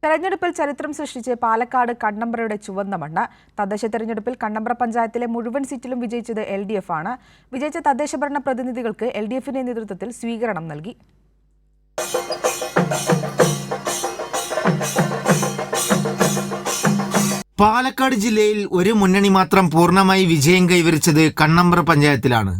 തെരഞ്ഞെടുപ്പിൽ ചരിത്രം സൃഷ്ടിച്ച് പാലക്കാട് കണ്ണമ്പ്രയുടെ ചുവന്ന മണ്ണ്. തദ്ദേശ തെരഞ്ഞെടുപ്പിൽ കണ്ണമ്പ്ര പഞ്ചായത്തിലെ മുഴുവൻ സീറ്റിലും വിജയിച്ചത് LDF ആണ്. വിജയിച്ച തദ്ദേശ ഭരണ പ്രതിനിധികൾക്ക് LDFന്റെ നേതൃത്വത്തിൽ സ്വീകരണം നൽകി. പാലക്കാട് ജില്ലയിൽ ഒരു മുന്നണി മാത്രം പൂർണ്ണമായി വിജയം കൈവരിച്ചത് കണ്ണമ്പ്ര പഞ്ചായത്തിലാണ്.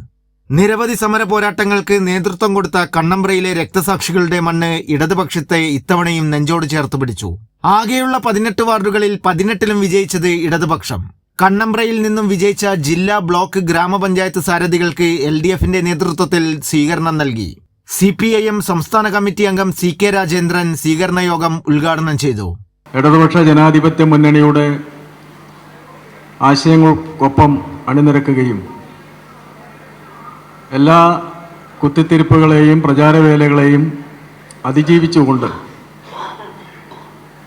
നിരവധി സമര പോരാട്ടങ്ങൾക്ക് നേതൃത്വം കൊടുത്ത കണ്ണമ്പ്രയിലെ രക്തസാക്ഷികളുടെ മണ്ണ് ഇടതുപക്ഷത്തെ ഇത്തവണയും നെഞ്ചോട് ചേർത്ത് പിടിച്ചു. ആകെയുള്ള 18 വാർഡുകളിൽ 18ലും വിജയിച്ചത് ഇടതുപക്ഷം. കണ്ണമ്പ്രയിൽ നിന്നും വിജയിച്ച ജില്ലാ, ബ്ലോക്ക്, ഗ്രാമപഞ്ചായത്ത് സാരഥികൾക്ക് LDFന്റെ നേതൃത്വത്തിൽ സ്വീകരണം നൽകി. CPIM സംസ്ഥാന കമ്മിറ്റി അംഗം CK രാജേന്ദ്രൻ സ്വീകരണ യോഗം ഉദ്ഘാടനം ചെയ്തു. ഇടതുപക്ഷ ജനാധിപത്യ മുന്നണിയുടെ ആശയങ്ങൾക്കൊപ്പം അണിനിരക്കുകയും എല്ലാ കുത്തിത്തിരിപ്പുകളെയും പ്രചാരവേലകളെയും അതിജീവിച്ചുകൊണ്ട്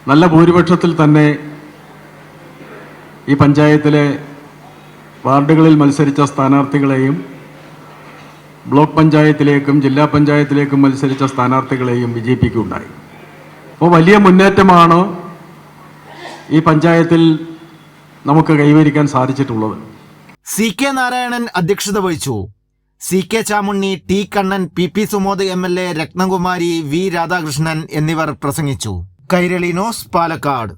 നല്ല ഭൂരിപക്ഷത്തിൽ തന്നെ ഈ പഞ്ചായത്തിലെ വാർഡുകളിൽ മത്സരിച്ച സ്ഥാനാർത്ഥികളെയും ബ്ലോക്ക് പഞ്ചായത്തിലേക്കും ജില്ലാ പഞ്ചായത്തിലേക്കും മത്സരിച്ച സ്ഥാനാർത്ഥികളെയും വിജയിപ്പിക്കുകയുണ്ടായി. അപ്പോൾ വലിയ മുന്നേറ്റമാണ് ഈ പഞ്ചായത്തിൽ നമുക്ക് കൈവരിക്കാൻ സാധിച്ചിട്ടുള്ളത്. CK നാരായണൻ അധ്യക്ഷത വഹിച്ചു. CK Chamunni, T Kannan, PP Sumod MLA, Ratnakumari, V Radhakrishnan എന്നിവർ പ്രസംഗിച്ചു. കൈരളി ന്യൂസ്, പാലക്കാട്.